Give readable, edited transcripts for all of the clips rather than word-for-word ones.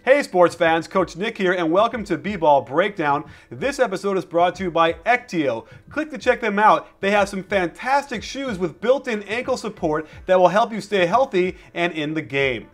Hey sports fans, Coach Nick here and welcome to B-Ball Breakdown. This episode is brought to you by Ectio. Click to check them out. They have some fantastic shoes with built-in ankle support that will help you stay healthy and in the game.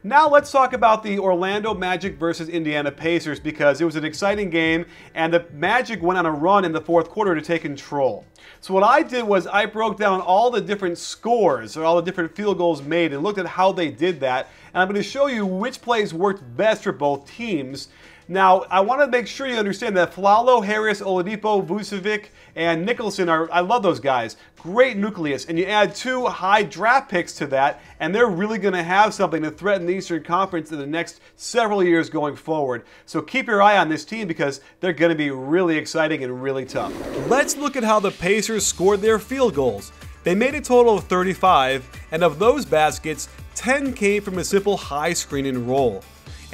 Now let's talk about the Orlando Magic versus Indiana Pacers because it was an exciting game and the Magic went on a run in the fourth quarter to take control. So what I did was I broke down all the different scores or all the different field goals made and looked at how they did that. And I'm going to show you which plays worked best for both teams. Now, I want to make sure you understand that Flalo, Harris, Oladipo, Vucevic, and Nicholson I love those guys. Great nucleus. And you add two high draft picks to that, and they're really going to have something to threaten the Eastern Conference in the next several years going forward. So keep your eye on this team because they're going to be really exciting and really tough. Let's look at how the Pacers scored their field goals. They made a total of 35, and of those baskets, 10 came from a simple high screen and roll.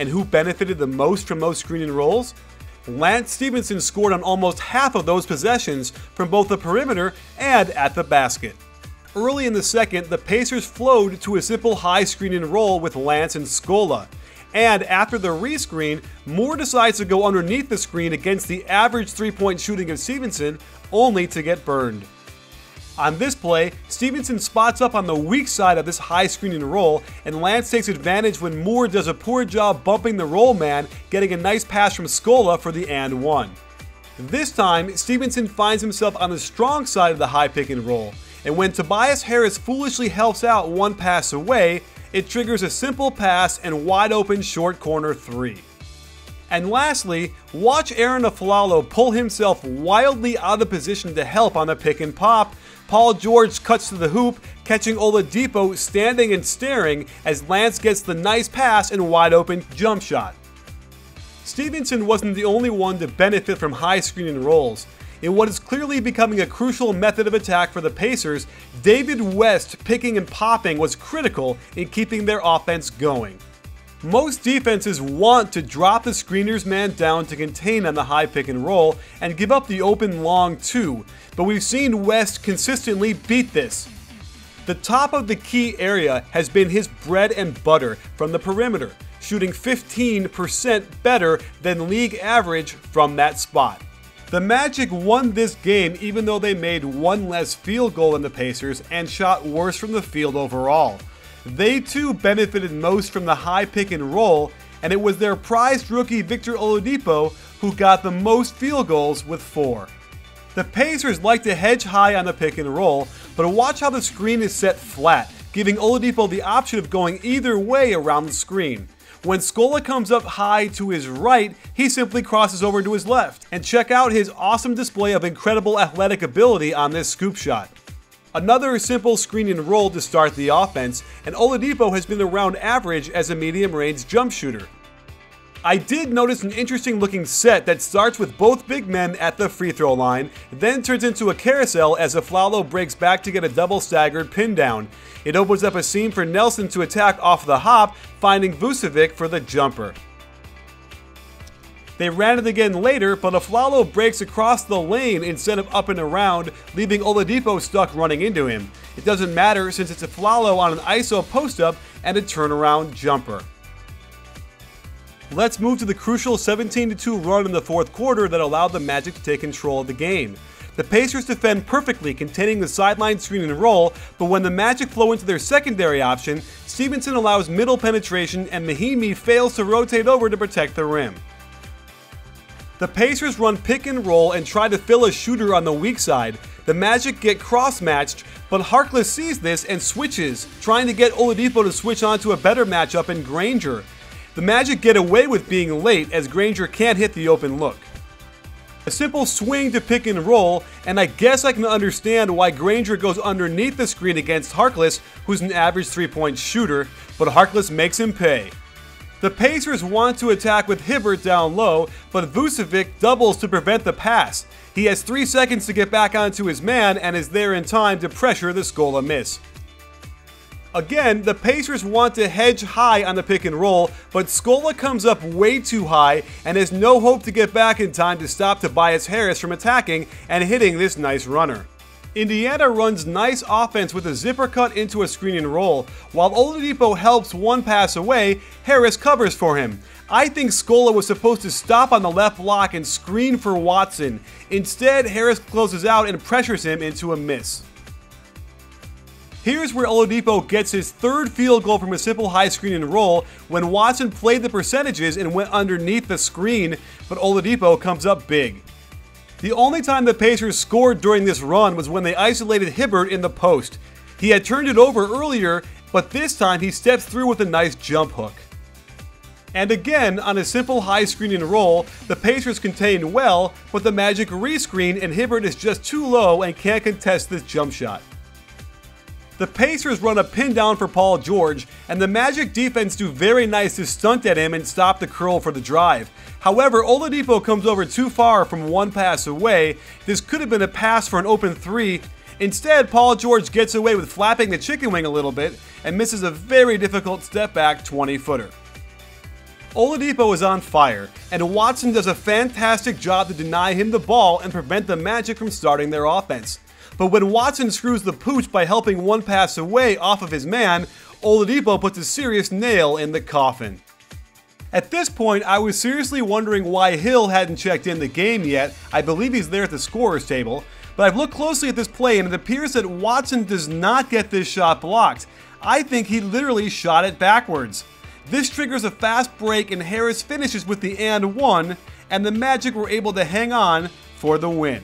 And who benefited the most from those screen and rolls? Lance Stephenson scored on almost half of those possessions from both the perimeter and at the basket. Early in the second, the Pacers flowed to a simple high screen and roll with Lance and Scola. And after the rescreen, Moore decides to go underneath the screen against the average three-point shooting of Stephenson, only to get burned. On this play, Stephenson spots up on the weak side of this high screen and roll, and Lance takes advantage when Moore does a poor job bumping the roll man, getting a nice pass from Scola for the and one. This time, Stephenson finds himself on the strong side of the high pick and roll, and when Tobias Harris foolishly helps out one pass away, it triggers a simple pass and wide open short corner three. And lastly, watch Aaron Aflalo pull himself wildly out of position to help on the pick and pop. Paul George cuts to the hoop, catching Oladipo standing and staring as Lance gets the nice pass and wide open jump shot. Stephenson wasn't the only one to benefit from high screen and rolls. In what is clearly becoming a crucial method of attack for the Pacers, David West picking and popping was critical in keeping their offense going. Most defenses want to drop the screener's man down to contain on the high pick and roll and give up the open long two, but we've seen West consistently beat this. The top of the key area has been his bread and butter from the perimeter, shooting 15% better than league average from that spot. The Magic won this game even though they made one less field goal than the Pacers and shot worse from the field overall. They too benefited most from the high pick and roll, and it was their prized rookie Victor Oladipo who got the most field goals with 4. The Pacers like to hedge high on the pick and roll, but watch how the screen is set flat, giving Oladipo the option of going either way around the screen. When Scola comes up high to his right, he simply crosses over to his left. And check out his awesome display of incredible athletic ability on this scoop shot. Another simple screen and roll to start the offense, and Oladipo has been around average as a medium-range jump shooter. I did notice an interesting looking set that starts with both big men at the free throw line, then turns into a carousel as Aflalo breaks back to get a double staggered pin down. It opens up a seam for Nelson to attack off the hop, finding Vucevic for the jumper. They ran it again later, but Aflalo breaks across the lane instead of up and around, leaving Oladipo stuck running into him. It doesn't matter since it's Aflalo on an ISO post-up and a turnaround jumper. Let's move to the crucial 17-2 run in the fourth quarter that allowed the Magic to take control of the game. The Pacers defend perfectly, containing the sideline screen and roll, but when the Magic flow into their secondary option, Stephenson allows middle penetration and Mahimi fails to rotate over to protect the rim. The Pacers run pick and roll and try to fill a shooter on the weak side. The Magic get cross-matched, but Harkless sees this and switches, trying to get Oladipo to switch onto a better matchup in Granger. The Magic get away with being late as Granger can't hit the open look. A simple swing to pick and roll, and I guess I can understand why Granger goes underneath the screen against Harkless, who's an average three-point shooter, but Harkless makes him pay. The Pacers want to attack with Hibbert down low, but Vucevic doubles to prevent the pass. He has 3 seconds to get back onto his man and is there in time to pressure the Scola miss. Again, the Pacers want to hedge high on the pick and roll, but Scola comes up way too high and has no hope to get back in time to stop Tobias Harris from attacking and hitting this nice runner. Indiana runs nice offense with a zipper cut into a screen and roll. While Oladipo helps one pass away, Harris covers for him. I think Scola was supposed to stop on the left block and screen for Watson. Instead, Harris closes out and pressures him into a miss. Here's where Oladipo gets his third field goal from a simple high screen and roll when Watson played the percentages and went underneath the screen, but Oladipo comes up big. The only time the Pacers scored during this run was when they isolated Hibbert in the post. He had turned it over earlier, but this time he steps through with a nice jump hook. And again, on a simple high screen and roll, the Pacers contained well, but the Magic rescreen and Hibbert is just too low and can't contest this jump shot. The Pacers run a pin down for Paul George, and the Magic defense do very nice to stunt at him and stop the curl for the drive. However, Oladipo comes over too far from one pass away. This could have been a pass for an open three. Instead, Paul George gets away with flapping the chicken wing a little bit and misses a very difficult step back 20-footer. Oladipo is on fire, and Watson does a fantastic job to deny him the ball and prevent the Magic from starting their offense. But when Watson screws the pooch by helping one pass away off of his man, Oladipo puts a serious nail in the coffin. At this point, I was seriously wondering why Hill hadn't checked in the game yet. I believe he's there at the scorer's table. But I've looked closely at this play and it appears that Watson does not get this shot blocked. I think he literally shot it backwards. This triggers a fast break and Harris finishes with the and one, and the Magic were able to hang on for the win.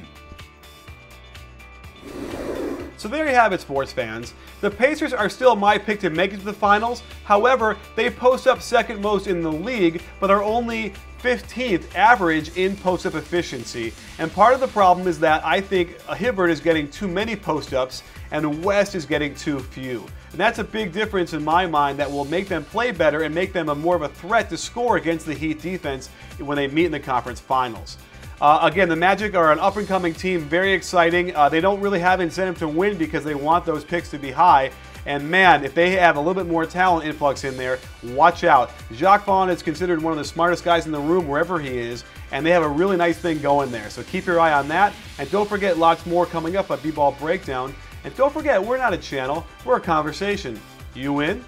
So there you have it, sports fans. The Pacers are still my pick to make it to the finals. However, they post up second most in the league, but are only 15th average in post-up efficiency. And part of the problem is that I think Hibbert is getting too many post-ups and West is getting too few. And that's a big difference in my mind that will make them play better and make them more of a threat to score against the Heat defense when they meet in the conference finals. Again, the Magic are an up-and-coming team, very exciting. They don't really have incentive to win because they want those picks to be high. And man, if they have a little bit more talent influx in there, watch out. Jacques Vaughn is considered one of the smartest guys in the room wherever he is, and they have a really nice thing going there. So keep your eye on that. And don't forget, lots more coming up at B-Ball Breakdown. And don't forget, we're not a channel, we're a conversation. You in?